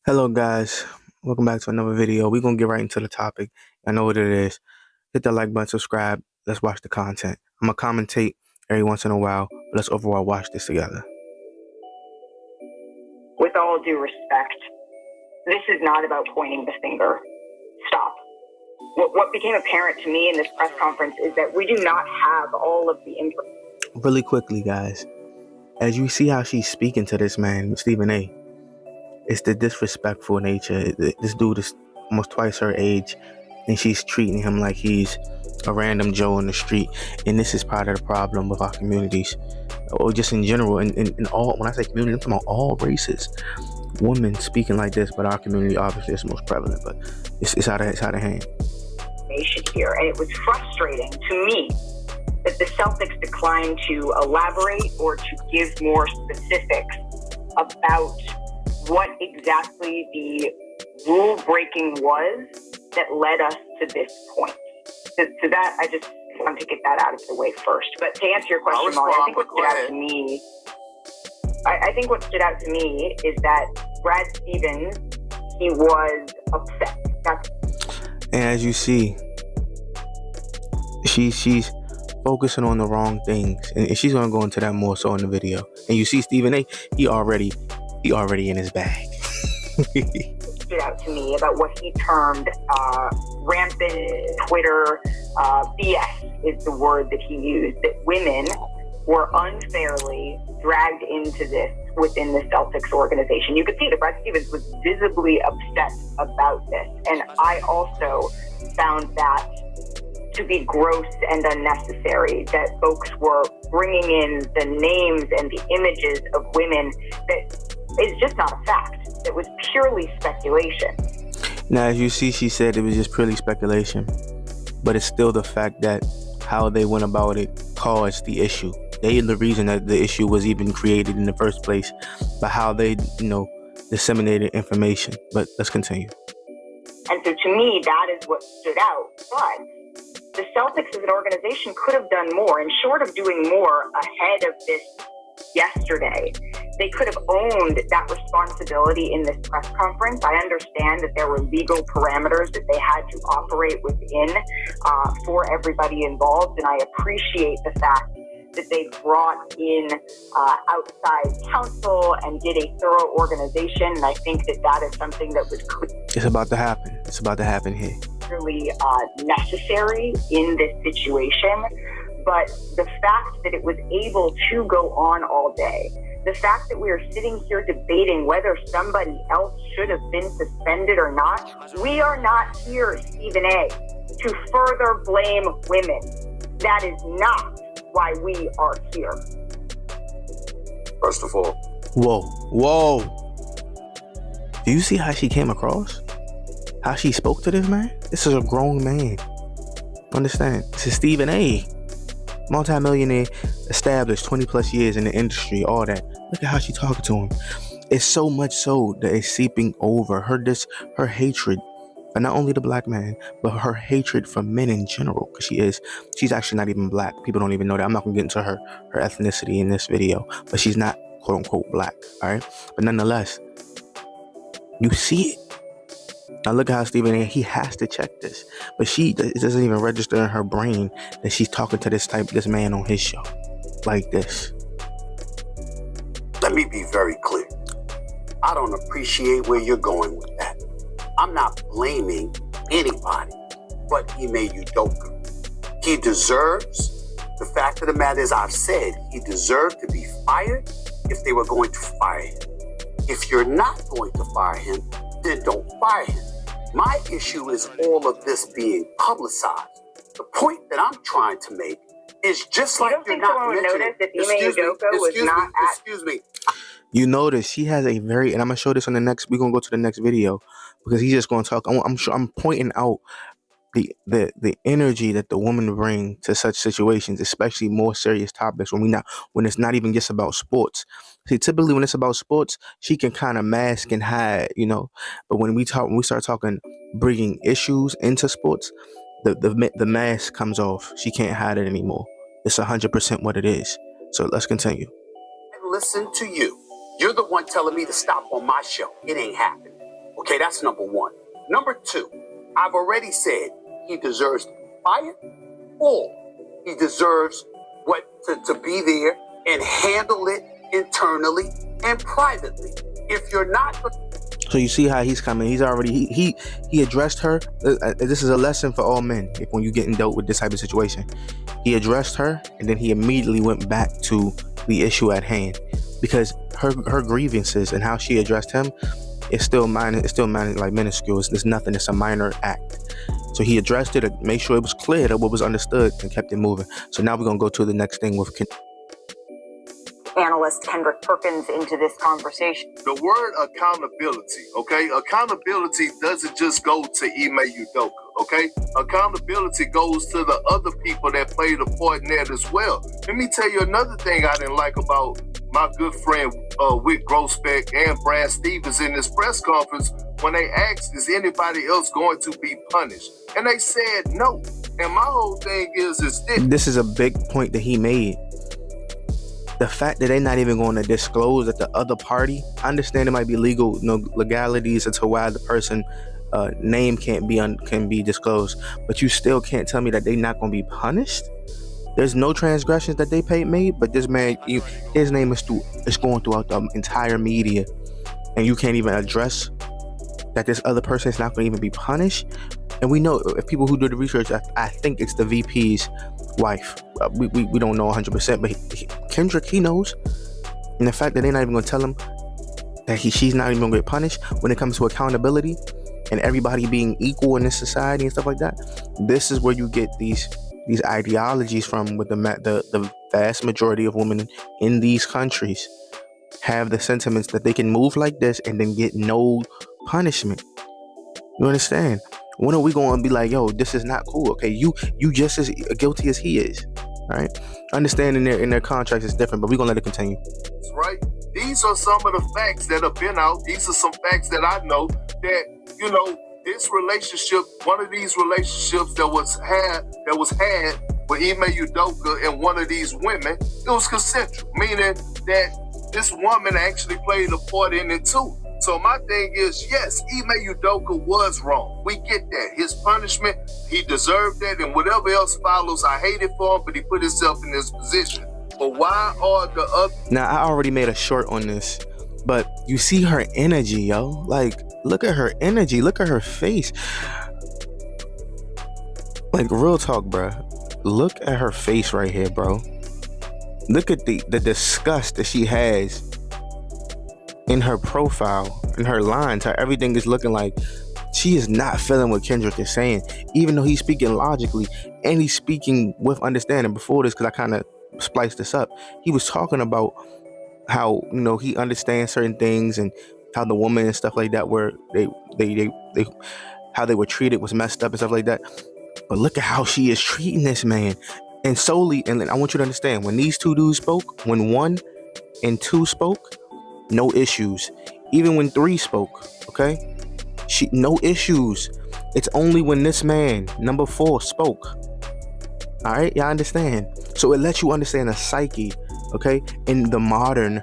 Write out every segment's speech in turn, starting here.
Hello guys, welcome back to another video. We're gonna get right into the topic. I know what it is. Hit that like button, subscribe. Let's watch the content. I'm gonna commentate every once in a while, but let's overall watch this together. With all due respect, this is not about pointing the finger. Stop. What became apparent to me in this press conference is that we do not have all of the information. Really quickly, guys, as you see how she's speaking to this man, Stephen A., it's the disrespectful nature. This dude is almost twice her age, and she's treating him like he's a random Joe in the street. And this is part of the problem with our communities, or just in general. In all, when I say community, I'm talking about all races. Women speaking like this, but our community obviously is most prevalent. But it's out of hand. Here, and it was frustrating to me that the Celtics declined to elaborate or to give more specifics about what exactly the rule breaking was that led us to this point. So that I just want to get that out of the way first. But to answer your question, Molly, I think what stood out to me, I think what stood out to me is that Brad Stevens, he was upset. And as you see, she's focusing on the wrong things, and she's gonna go into that more so in the video. And you see Stephen A., he already in his bag. Stood out to me about what he termed rampant Twitter BS is the word that he used, that women were unfairly dragged into this within the Celtics organization. You could see that Brad Stevens was visibly upset about this, and I also found that to be gross and unnecessary, that folks were bringing in the names and the images of women that is just not a fact. It was purely speculation. Now, as you see, she said it was just purely speculation, but it's still the fact that how they went about it caused the issue. They are the reason that the issue was even created in the first place, by how they, disseminated information. But let's continue. And so to me, that is what stood out. But the Celtics as an organization could have done more, and short of doing more ahead of this yesterday, they could have owned that responsibility in this press conference. I understand that there were legal parameters that they had to operate within for everybody involved, and I appreciate the fact that they brought in outside counsel and did a thorough organization, and I think that is something that was It's about to happen. It's about to happen here. Really necessary in this situation. But the fact that it was able to go on all day, the fact that we are sitting here debating whether somebody else should have been suspended or not, we are not here, Stephen A., to further blame women. That is not why we are here. First of all, Whoa. Do you see how she came across? How she spoke to this man? This is a grown man. Understand? This is Stephen A., multi-millionaire, established 20 plus years in the industry, all that. Look at how she talking to him. It's so much so that it's seeping over her hatred, and not only the black man, but her hatred for men in general, because she's actually not even black. People don't even know that. I'm not gonna get into her ethnicity in this video, but she's not quote unquote black, all right? But nonetheless, you see it. Now look at how Stephen A., he has to check this, but it doesn't even register in her brain that she's talking to this man on his show like this. Let me be very clear. I don't appreciate where you're going with that. I'm not blaming anybody but Ime Udoka. He deserves, the fact of the matter is, I've said he deserved to be fired if they were going to fire him. If you're not going to fire him, then don't fire him. My issue is all of this being publicized. The point that I'm trying to make is just like you're not mentioning. Excuse me. You notice she has a very, and I'm gonna show this on the next. We're gonna go to the next video because he's just gonna talk. I'm pointing out the energy that the woman bring to such situations, especially more serious topics when it's not even just about sports. See, typically when it's about sports, she can kind of mask and hide, But when we start talking bringing issues into sports, the mask comes off. She can't hide it anymore. It's 100% what it is. So let's continue. Listen to you. You're the one telling me to stop on my show. It ain't happening. Okay, that's number one. Number two, I've already said he deserves to be fired, or he deserves to be there and handle it internally and privately. If you're not... So you see how he's coming. He's already, he addressed her. This is a lesson for all men. If when you getting dealt with this type of situation, he addressed her, and then he immediately went back to the issue at hand, because her grievances and how she addressed him is still minor. It's still minor, like minuscule. It's nothing. It's a minor act. So he addressed it and made sure it was clear that what was understood and kept it moving. So now we're gonna go to the next thing with analyst Kendrick Perkins into this conversation. The word accountability, okay? Accountability doesn't just go to Ime Udoka, okay? Accountability goes to the other people that played a part in that as well. Let me tell you another thing I didn't like about my good friend Wick Grossbeck and Brad Stevens in this press conference when they asked, is anybody else going to be punished? And they said no. And my whole thing is this is a big point that he made. The fact that they're not even going to disclose that the other party, I understand it might be legal, legalities as to why the person name can be disclosed, but you still can't tell me that they're not going to be punished. There's no transgressions that they made, but this man, his name is going throughout the entire media, and you can't even address that this other person is not going to even be punished. And we know, if people who do the research, I think it's the VP's wife. We don't know 100%, but Kendrick, he knows. And the fact that they're not even going to tell him that she's not even going to get punished when it comes to accountability and everybody being equal in this society and stuff like that, this is where you get these ideologies from, with the vast majority of women in these countries have the sentiments that they can move like this and then get no punishment. You understand? When are we going to be like, yo, this is not cool? Okay, you just as guilty as he is. All right, understanding in their contracts is different, but we're gonna let it continue. That's right. These are some of the facts that have been out. These are some facts that I know that, this relationship, one of these relationships that was had with Ime Udoka and one of these women, it was consensual, meaning that this woman actually played a part in it too. So my thing is, yes, Ime Udoka was wrong. We get that. His punishment, he deserved that, and whatever else follows, I hate it for him, but he put himself in this position. But why are the other... Now, I already made a short on this, but you see her energy, yo. Like, look at her energy. Look at her face. Like, real talk, bro. Look at her face right here, bro. Look at the disgust that she has in her profile, in her lines, how everything is looking like she is not feeling what Kendrick is saying, even though he's speaking logically and he's speaking with understanding. Before this, because I kind of spliced this up, he was talking about how, he understands certain things and how the woman and stuff like that, where they how they were treated was messed up and stuff like that. But look at how she is treating this man. And solely, and I want you to understand, when these two dudes spoke, when 1 and 2 spoke, no issues. Even when 3 spoke, okay? No issues. It's only when this man, number 4, spoke. All right, y'all understand? So it lets you understand the psyche, okay, in the modern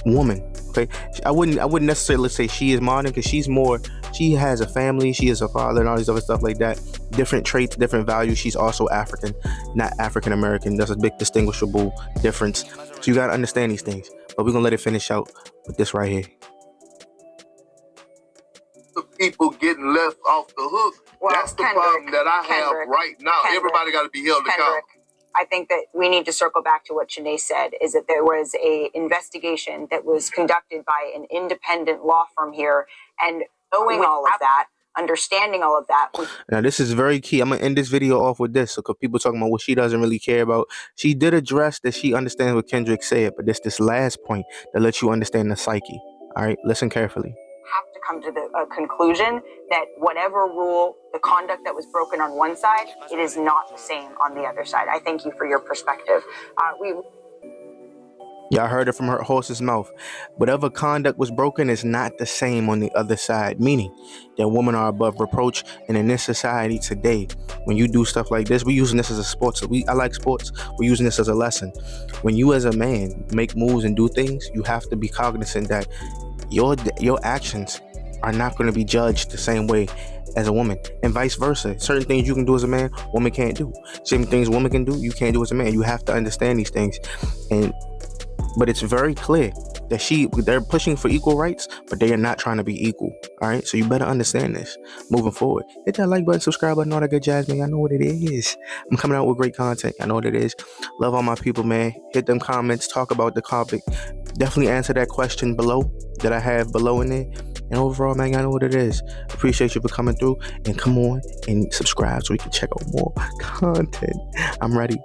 woman, okay? I wouldn't necessarily say she is modern, because she has a family, she is a father, and all these other stuff like that. Different traits, different values. She's also African, not African American. That's a big distinguishable difference. So you gotta understand these things. But we're gonna let it finish out with this right here. The people getting left off the hook. Well, that's the problem that I have right now. Everybody got to be held accountable. I think that we need to circle back to what Shanae said, is that there was a investigation that was conducted by an independent law firm here, and knowing all of that, understanding all of that. Now, this is very key. I'm going to end this video off with this. So, because people talking about what she doesn't really care about. She did address that she understands what Kendrick said, but this last point that lets you understand the psyche. All right, listen carefully. Have to come to the conclusion that whatever rule, the conduct that was broken on one side, it is not the same on the other side. I thank you for your perspective. Y'all heard it from her horse's mouth. Whatever conduct was broken is not the same on the other side, meaning that women are above reproach. And in this society today, when you do stuff like this, we're using this as a sports. I like sports. We're using this as a lesson. When you as a man make moves and do things, you have to be cognizant that your actions are not going to be judged the same way as a woman, and vice versa. Certain things you can do as a man, woman can't do. Same things woman can do, you can't do as a man. You have to understand these things. But it's very clear that they're pushing for equal rights, but they are not trying to be equal. All right, so you better understand this moving forward. Hit that like button, subscribe button, all that good jazz, man. I know what it is. I'm coming out with great content. I know what it is. Love all my people, man. Hit them comments, talk about the topic. Definitely answer that question below that I have below in there. And overall, man, I know what it is. Appreciate you for coming through, and come on and subscribe so we can check out more content. I'm ready.